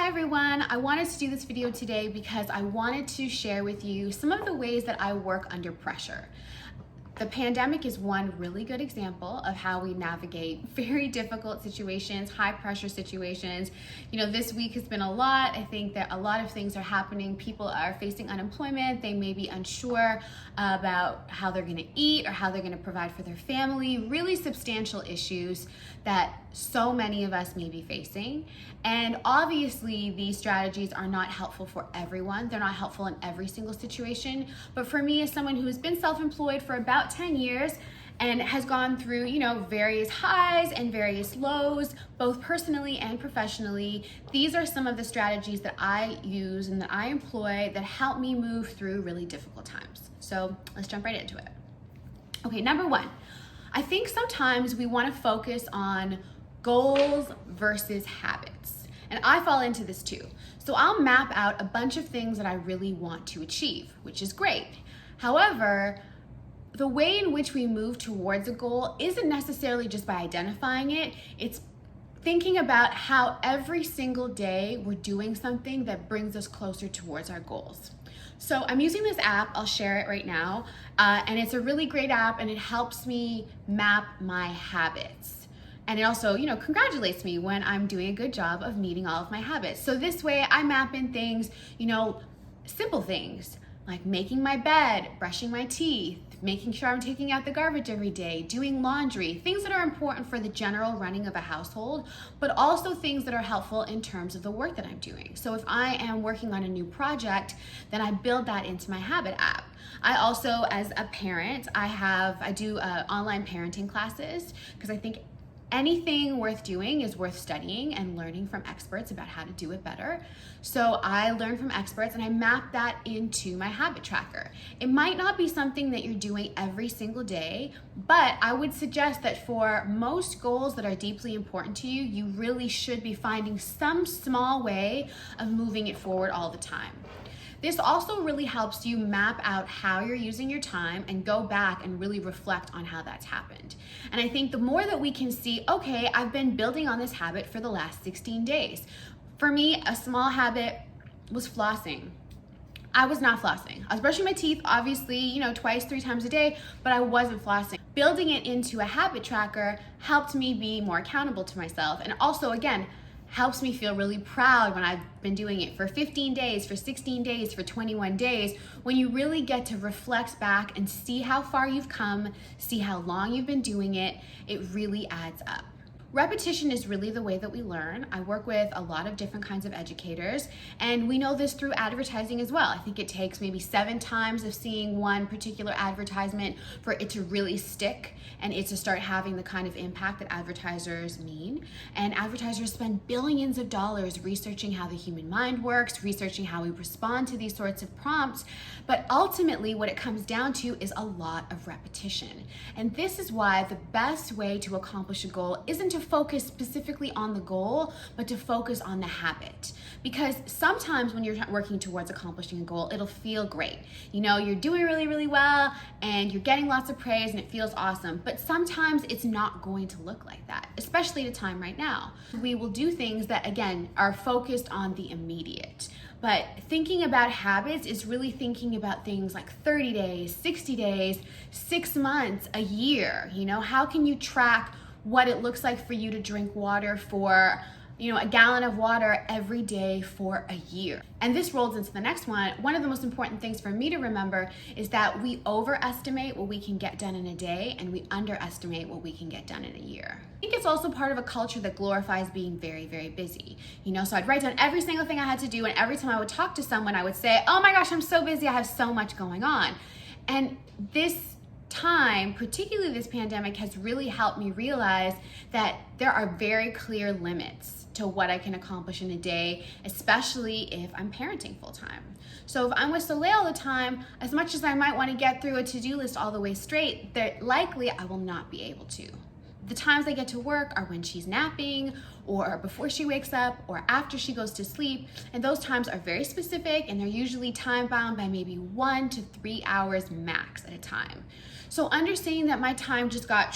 Hi everyone, I wanted to do this video today because I wanted to share with you some of the ways that I work under pressure. The pandemic is one really good example of how we navigate very difficult situations, high pressure situations. You know, this week has been a lot. I think that a lot of things are happening. People are facing unemployment. They may be unsure about how they're gonna eat or how they're gonna provide for their family. Really substantial issues that so many of us may be facing. And obviously these strategies are not helpful for everyone. They're not helpful in every single situation. But for me, as someone who has been self-employed for about 10 years and has gone through, various highs and various lows, both personally and professionally, these are some of the strategies that I use and that I employ that help me move through really difficult times. So let's jump right into it. Okay, number one, I think sometimes we want to focus on goals versus habits. And I fall into this too. So I'll map out a bunch of things that I really want to achieve, which is great. However, the way in which we move towards a goal isn't necessarily just by identifying it. It's thinking about how every single day we're doing something that brings us closer towards our goals. So I'm using this app, I'll share it right now, and it's a really great app and it helps me map my habits. And it also, congratulates me when I'm doing a good job of meeting all of my habits. So this way I map in things, simple things like making my bed, brushing my teeth, making sure I'm taking out the garbage every day, doing laundry, things that are important for the general running of a household, but also things that are helpful in terms of the work that I'm doing. So if I am working on a new project, then I build that into my habit app. I also, as a parent, I do online parenting classes because I think anything worth doing is worth studying and learning from experts about how to do it better. So I learn from experts and I map that into my habit tracker. It might not be something that you're doing every single day, but I would suggest that for most goals that are deeply important to you, you really should be finding some small way of moving it forward all the time. This also really helps you map out how you're using your time and go back and really reflect on how that's happened. And I think the more that we can see, okay, I've been building on this habit for the last 16 days. For me, a small habit was flossing. I was not flossing. I was brushing my teeth, obviously, twice, 3 times a day, but I wasn't flossing. Building it into a habit tracker helped me be more accountable to myself. And also, again, helps me feel really proud when I've been doing it for 15 days, for 16 days, for 21 days. When you really get to reflect back and see how far you've come, see how long you've been doing it, it really adds up. Repetition is really the way that we learn. I work with a lot of different kinds of educators, and we know this through advertising as well. I think it takes maybe 7 times of seeing one particular advertisement for it to really stick and it to start having the kind of impact that advertisers mean. And advertisers spend billions of dollars researching how the human mind works, researching how we respond to these sorts of prompts. But ultimately, what it comes down to is a lot of repetition. And this is why the best way to accomplish a goal isn't to focus specifically on the goal, but to focus on the habit. Because sometimes when you're working towards accomplishing a goal, it'll feel great. You're doing really, really well and you're getting lots of praise and it feels awesome. But sometimes it's not going to look like that, especially at a time right now. We will do things that, again, are focused on the immediate. But thinking about habits is really thinking about things like 30 days, 60 days, 6 months, a year. How can you track what it looks like for you to drink water for, a gallon of water every day for a year? And this rolls into the next one. One of the most important things for me to remember is that we overestimate what we can get done in a day and we underestimate what we can get done in a year. I think it's also part of a culture that glorifies being very, very busy. So I'd write down every single thing I had to do, and every time I would talk to someone, I would say, oh my gosh, I'm so busy, I have so much going on. And this time, particularly this pandemic, has really helped me realize that there are very clear limits to what I can accomplish in a day, especially if I'm parenting full time. So if I'm with Soleil all the time, as much as I might want to get through a to-do list all the way straight, that likely I will not be able to. The times I get to work are when she's napping, or before she wakes up, or after she goes to sleep, and those times are very specific and they're usually time bound by maybe 1 to 3 hours max at a time. So understanding that my time just got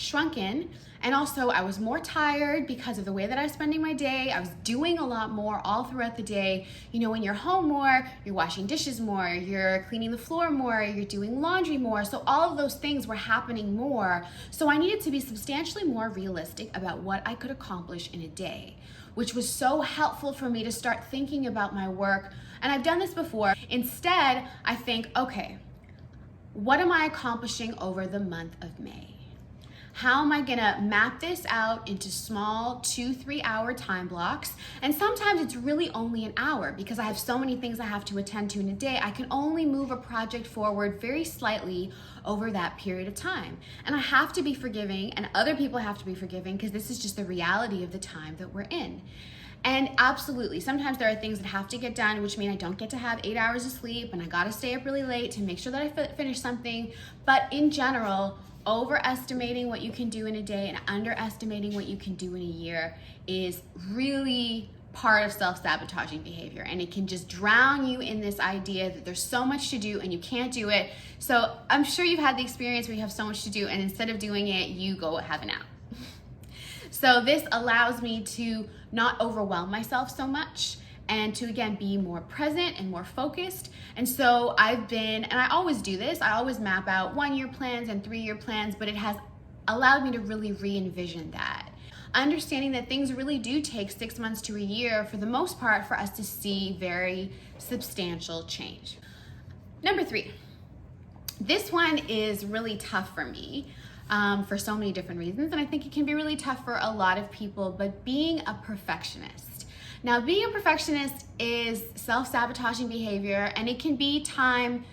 shrunken. And also I was more tired because of the way that I was spending my day. I was doing a lot more all throughout the day. You know, when you're home more, you're washing dishes more, you're cleaning the floor more, you're doing laundry more. So all of those things were happening more. So I needed to be substantially more realistic about what I could accomplish in a day, which was so helpful for me to start thinking about my work. And I've done this before. Instead, I think, okay, what am I accomplishing over the month of May? How am I gonna map this out into small 2-3 hour time blocks? And sometimes it's really only an hour because I have so many things I have to attend to in a day. I can only move a project forward very slightly over that period of time. And I have to be forgiving, and other people have to be forgiving, because this is just the reality of the time that we're in. And absolutely, sometimes there are things that have to get done, which mean I don't get to have 8 hours of sleep and I gotta stay up really late to make sure that I finish something. But in general, overestimating what you can do in a day and underestimating what you can do in a year is really part of self-sabotaging behavior, and it can just drown you in this idea that there's so much to do and you can't do it. So I'm sure you've had the experience where you have so much to do and instead of doing it, you go have a nap. So this allows me to not overwhelm myself so much and to, again, be more present and more focused. And so and I always do this, I always map out 1-year plans and 3-year plans, but it has allowed me to really re-envision that. Understanding that things really do take 6 months to a year, for the most part, for us to see very substantial change. Number 3, this one is really tough for me. For so many different reasons, and I think it can be really tough for a lot of people, but being a perfectionist. Now, being a perfectionist is self-sabotaging behavior, and it can be time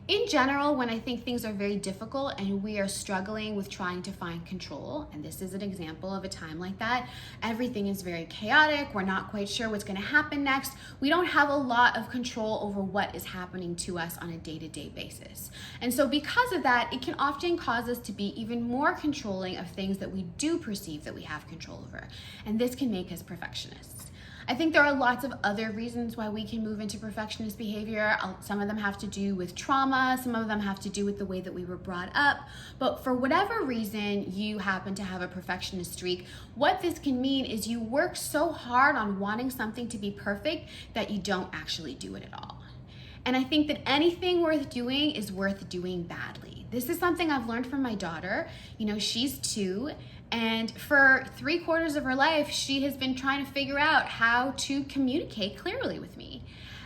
in general when I think things are very difficult and we are struggling with trying to find control, and this is an example of a time like that. Everything is very chaotic, we're not quite sure what's going to happen next. We don't have a lot of control over what is happening to us on a day-to-day basis. And so because of that, it can often cause us to be even more controlling of things that we do perceive that we have control over, and this can make us perfectionists. I think there are lots of other reasons why we can move into perfectionist behavior. Some of them have to do with trauma, some of them have to do with the way that we were brought up, but for whatever reason you happen to have a perfectionist streak, what this can mean is you work so hard on wanting something to be perfect that you don't actually do it at all. And I think that anything worth doing is worth doing badly. This is something I've learned from my daughter. You know, she's 2, and for 3/4 of her life, she has been trying to figure out how to communicate clearly with me.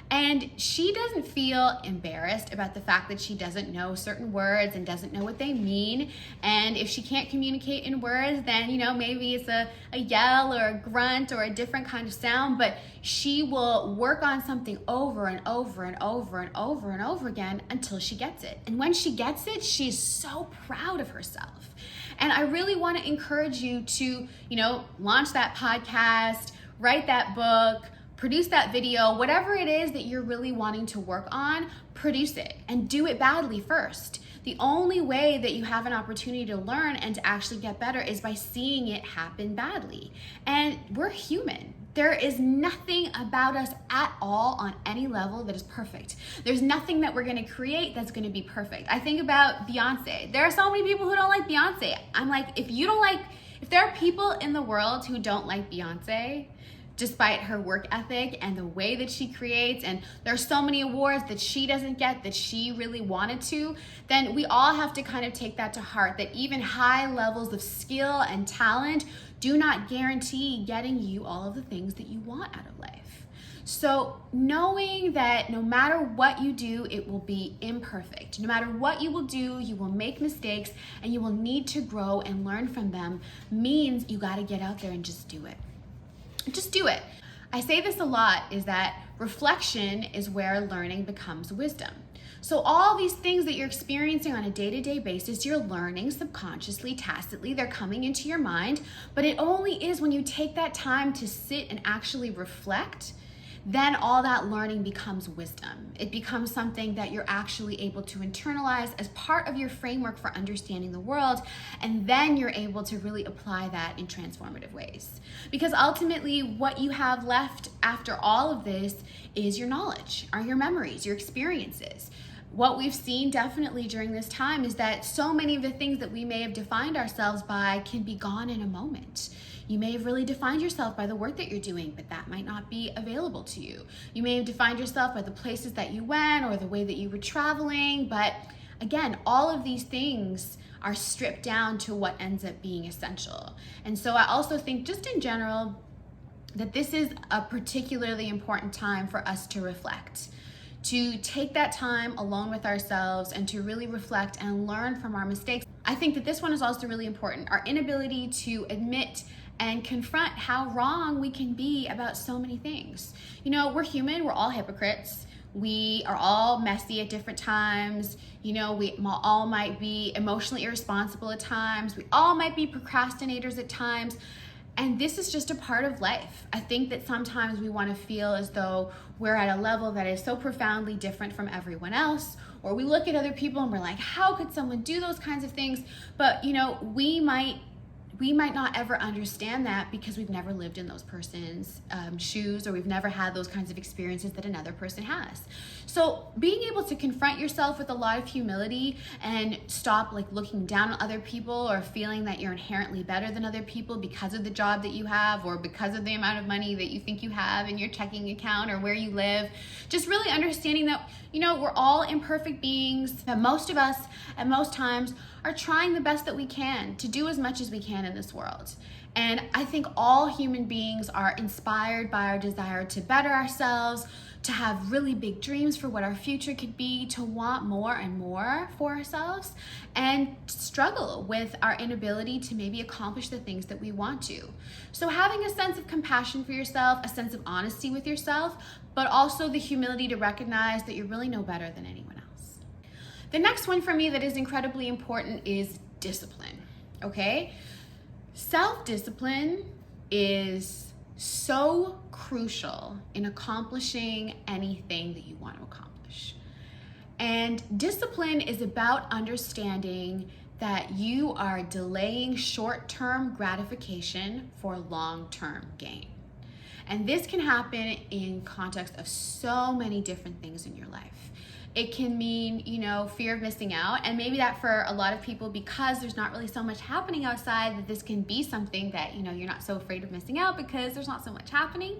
And she doesn't feel embarrassed about the fact that she doesn't know certain words and doesn't know what they mean. And if she can't communicate in words, then, you know, maybe it's a yell or a grunt or a different kind of sound, but she will work on something over and over and over and over and over again until she gets it. And when she gets it, she's so proud of herself. And I really want to encourage you to, you know, launch that podcast, write that book, produce that video, whatever it is that you're really wanting to work on, produce it and do it badly first. The only way that you have an opportunity to learn and to actually get better is by seeing it happen badly. And we're human. There is nothing about us at all on any level that is perfect. There's nothing that we're gonna create that's gonna be perfect. I think about Beyonce. There are so many people who don't like Beyonce. I'm like, if there are people in the world who don't like Beyonce, despite her work ethic and the way that she creates, and there's so many awards that she doesn't get that she really wanted to, then we all have to kind of take that to heart, that even high levels of skill and talent do not guarantee getting you all of the things that you want out of life. So knowing that no matter what you do, it will be imperfect. No matter what you will do, you will make mistakes and you will need to grow and learn from them, means you gotta get out there and just do it. Just do it. I say this a lot, is that reflection is where learning becomes wisdom. So all these things that you're experiencing on a day-to-day basis, you're learning subconsciously, tacitly, they're coming into your mind, but it only is when you take that time to sit and actually reflect, then all that learning becomes wisdom. It becomes something that you're actually able to internalize as part of your framework for understanding the world, and then you're able to really apply that in transformative ways. Because ultimately, what you have left after all of this is your knowledge, are your memories, your experiences. what we've seen definitely during this time is that so many of the things that we may have defined ourselves by can be gone in a moment. You may have really defined yourself by the work that you're doing, but that might not be available to you. You may have defined yourself by the places that you went or the way that you were traveling, but again, all of these things are stripped down to what ends up being essential. And so I also think, just in general, that this is a particularly important time for us to reflect, to take that time alone with ourselves and to really reflect and learn from our mistakes. I think that this one is also really important, our inability to admit and confront how wrong we can be about so many things. You know, we're human, we're all hypocrites. We are all messy at different times. You know, we all might be emotionally irresponsible at times. We all might be procrastinators at times. And this is just a part of life. I think that sometimes we want to feel as though we're at a level that is so profoundly different from everyone else, or we look at other people and we're like, how could someone do those kinds of things? But you know, we might not ever understand that because we've never lived in those person's shoes, or we've never had those kinds of experiences that another person has. So being able to confront yourself with a lot of humility and stop like looking down on other people or feeling that you're inherently better than other people because of the job that you have or because of the amount of money that you think you have in your checking account or where you live. Just really understanding that, you know, we're all imperfect beings, that most of us at most times are trying the best that we can to do as much as we can in this world. And I think all human beings are inspired by our desire to better ourselves, to have really big dreams for what our future could be, to want more and more for ourselves, and struggle with our inability to maybe accomplish the things that we want to. So having a sense of compassion for yourself, a sense of honesty with yourself, but also the humility to recognize that you're really no better than anyone else. The next one for me that is incredibly important is discipline, okay? Self-discipline is so crucial in accomplishing anything that you want to accomplish. And discipline is about understanding that you are delaying short-term gratification for long-term gain. And this can happen in context of so many different things in your life. It can mean, you know, fear of missing out. And maybe that for a lot of people, because there's not really so much happening outside, that this can be something that, you know, you're not so afraid of missing out because there's not so much happening.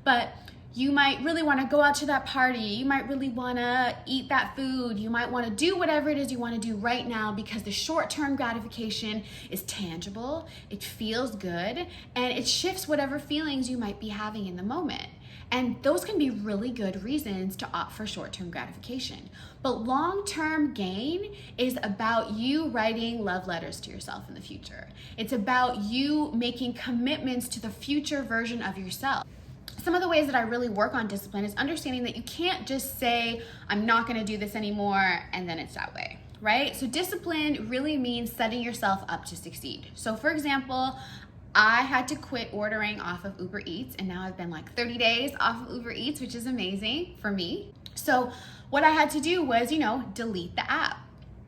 But you might really want to go out to that party. You might really want to eat that food. You might want to do whatever it is you want to do right now because the short-term gratification is tangible, it feels good, and it shifts whatever feelings you might be having in the moment. And those can be really good reasons to opt for short-term gratification. But long-term gain is about you writing love letters to yourself in the future. It's about you making commitments to the future version of yourself. Some of the ways that I really work on discipline is understanding that you can't just say, I'm not gonna do this anymore, and then it's that way, right? So discipline really means setting yourself up to succeed. So for example, I had to quit ordering off of Uber Eats, and now I've been like 30 days off of Uber Eats, which is amazing for me. So what I had to do was, you know, delete the app,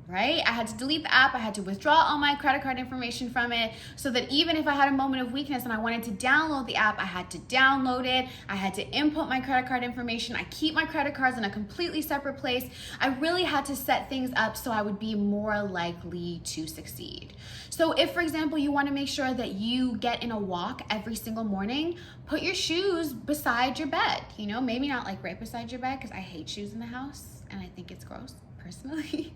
right? I had to delete the app. I had to withdraw all my credit card information from it so that even if I had a moment of weakness and I wanted to download the app, I had to download it. I had to input my credit card information. I keep my credit cards in a completely separate place. I really had to set things up so I would be more likely to succeed. So if, for example, you want to make sure that you get in a walk every single morning, put your shoes beside your bed. You know, maybe not like right beside your bed because I hate shoes in the house and I think it's gross personally.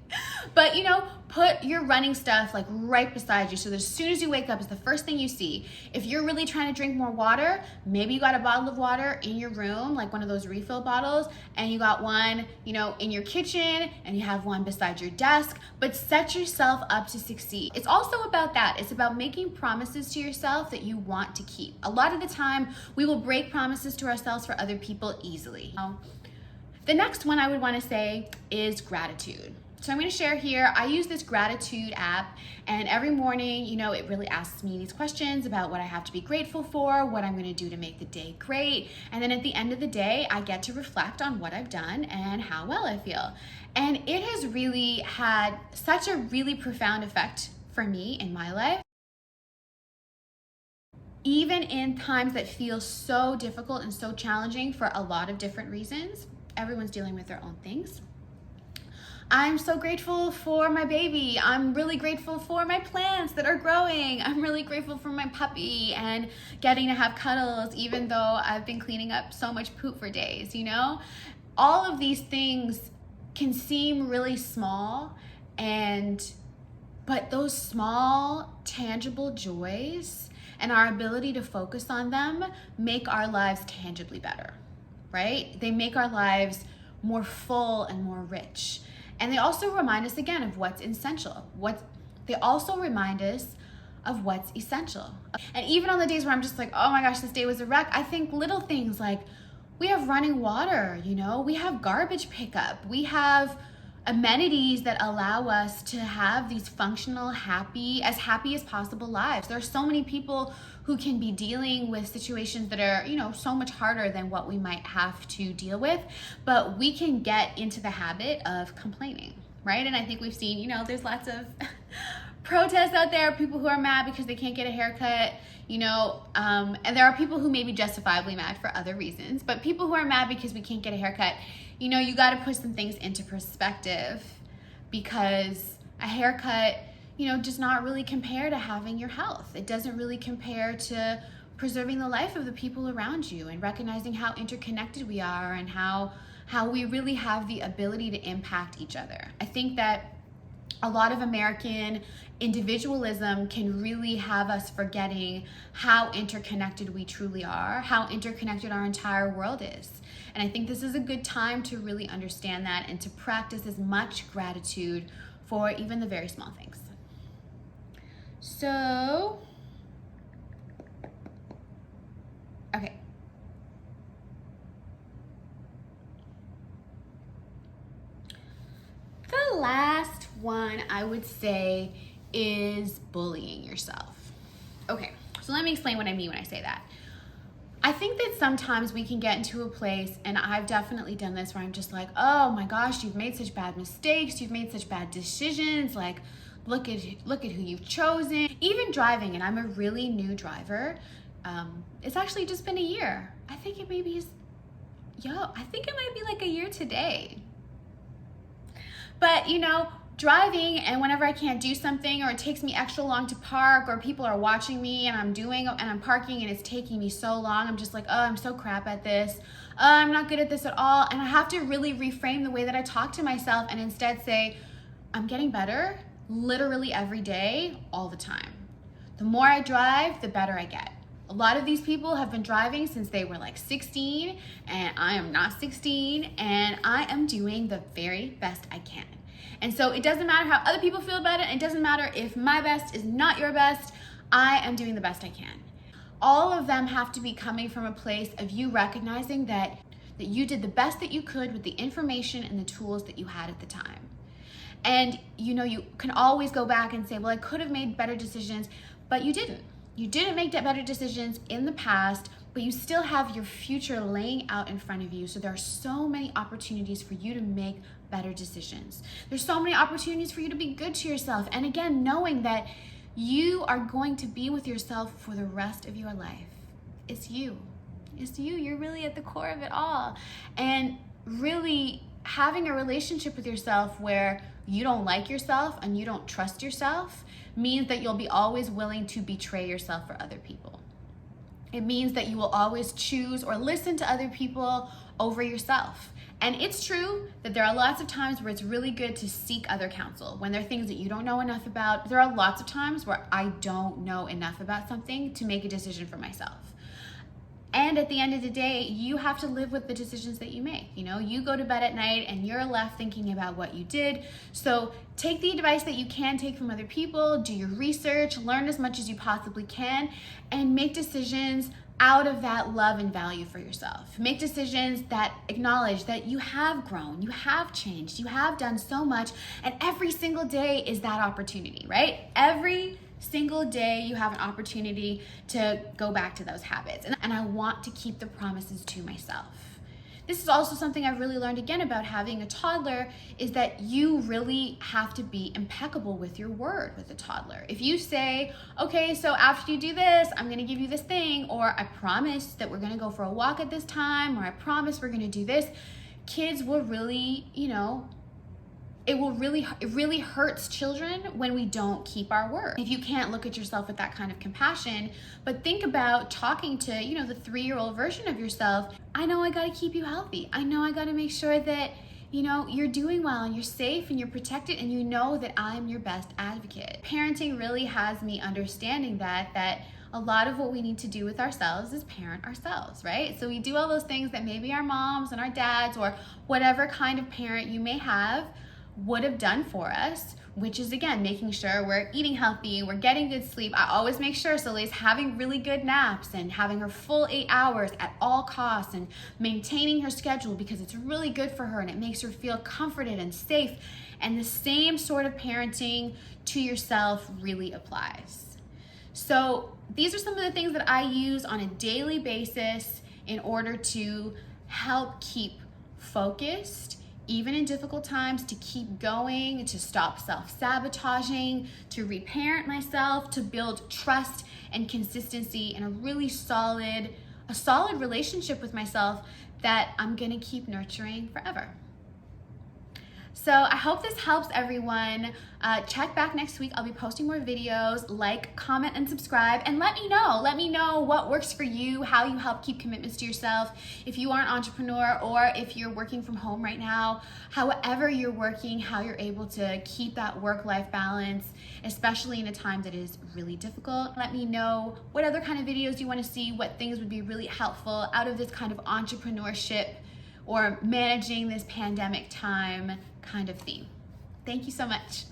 But you know, put your running stuff like right beside you so that as soon as you wake up, it's the first thing you see. If you're really trying to drink more water, maybe you got a bottle of water in your room, like one of those refill bottles, and you got one, you know, in your kitchen, and you have one beside your desk, but set yourself up to succeed. It's also about that. It's about making promises to yourself that you want to keep. A lot of the time, we will break promises to ourselves for other people easily. The next one I would want to say is gratitude. So I'm going to share here, I use this gratitude app, and every morning, you know, it really asks me these questions about what I have to be grateful for, what I'm going to do to make the day great. And then at the end of the day, I get to reflect on what I've done and how well I feel. And it has really had such a really profound effect for me in my life. Even in times that feel so difficult and so challenging for a lot of different reasons, everyone's dealing with their own things. I'm so grateful for my baby. I'm really grateful for my plants that are growing. I'm really grateful for my puppy and getting to have cuddles, even though I've been cleaning up so much poop for days, you know? All of these things can seem really small, but those small, tangible joys and our ability to focus on them make our lives tangibly better, right? They make our lives more full and more rich. And they also remind us again of what's essential. They also remind us of what's essential. And even on the days where I'm just like, oh my gosh, this day was a wreck, I think little things like we have running water, you know, we have garbage pickup, we have amenities that allow us to have these functional, happy as possible lives. There are so many people who can be dealing with situations that are, you know, so much harder than what we might have to deal with, but we can get into the habit of complaining, right? And I think we've seen, you know, there's lots of protests out there, people who are mad because they can't get a haircut, you know, and there are people who may be justifiably mad for other reasons, but people who are mad because we can't get a haircut, you know, you got to put some things into perspective, because a haircut, you know, does not really compare to having your health. It doesn't really compare to preserving the life of the people around you and recognizing how interconnected we are and how we really have the ability to impact each other. I think that a lot of American individualism can really have us forgetting how interconnected we truly are, how interconnected our entire world is. And I think this is a good time to really understand that and to practice as much gratitude for even the very small things. So, okay. The last one I would say is bullying yourself. Okay, so let me explain what I mean when I say that. I think that sometimes we can get into a place, and I've definitely done this, where I'm just like, oh my gosh, you've made such bad mistakes, you've made such bad decisions, like look at who you've chosen. Even driving, and I'm a really new driver. It's actually just been a year. I think it might be like a year today. But you know, driving, and whenever I can't do something, or it takes me extra long to park, or people are watching me and I'm parking and it's taking me so long, I'm just like, oh, I'm so crap at this. I'm not good at this at all. And I have to really reframe the way that I talk to myself and instead say, I'm getting better literally every day, all the time. The more I drive, the better I get. A lot of these people have been driving since they were like 16, and I am not 16, and I am doing the very best I can. And so it doesn't matter how other people feel about it. It doesn't matter if my best is not your best. I am doing the best I can. All of them have to be coming from a place of you recognizing that you did the best that you could with the information and the tools that you had at the time. And you know, you can always go back and say, well, I could have made better decisions, but you didn't. You didn't make better decisions in the past, but you still have your future laying out in front of you. So there are so many opportunities for you to make better decisions. There's so many opportunities for you to be good to yourself. And again, knowing that you are going to be with yourself for the rest of your life. It's you. It's you. You're really at the core of it all. And really having a relationship with yourself where you don't like yourself and you don't trust yourself means that you'll be always willing to betray yourself for other people. It means that you will always choose or listen to other people over yourself. And it's true that there are lots of times where it's really good to seek other counsel. When there are things that you don't know enough about, there are lots of times where I don't know enough about something to make a decision for myself. And at the end of the day, you have to live with the decisions that you make. You know, you go to bed at night and you're left thinking about what you did. So take the advice that you can take from other people, do your research, learn as much as you possibly can, and make decisions out of that love and value for yourself. Make decisions that acknowledge that you have grown, you have changed, you have done so much, and every single day is that opportunity, right? Every single day you have an opportunity to go back to those habits. And I want to keep the promises to myself. This is also something I've really learned again about having a toddler, is that you really have to be impeccable with your word with a toddler. If you say, okay, so after you do this, I'm gonna give you this thing, or I promise that we're gonna go for a walk at this time, or I promise we're gonna do this, kids will really, it really hurts children when we don't keep our word. If you can't look at yourself with that kind of compassion, but think about talking to, the 3-year-old version of yourself. I know I got to keep you healthy. I know I got to make sure that, you're doing well and you're safe and you're protected, and you know that I'm your best advocate. Parenting really has me understanding that a lot of what we need to do with ourselves is parent ourselves, right? So we do all those things that maybe our moms and our dads or whatever kind of parent you may have would have done for us, which is, again, making sure we're eating healthy, we're getting good sleep. I always make sure Soleil's having really good naps and having her full 8 hours at all costs, and maintaining her schedule because it's really good for her and it makes her feel comforted and safe. And the same sort of parenting to yourself really applies. So these are some of the things that I use on a daily basis in order to help keep focused, even in difficult times, to keep going, to stop self-sabotaging, to reparent myself, to build trust and consistency and a solid relationship with myself that I'm gonna keep nurturing forever. So I hope this helps everyone. Check back next week. I'll be posting more videos. Like, comment, and subscribe, and let me know. Let me know what works for you, how you help keep commitments to yourself. If you are an entrepreneur or if you're working from home right now, however you're working, how you're able to keep that work-life balance, especially in a time that is really difficult. Let me know what other kind of videos you want to see, what things would be really helpful out of this kind of entrepreneurship or managing this pandemic time kind of theme. Thank you so much.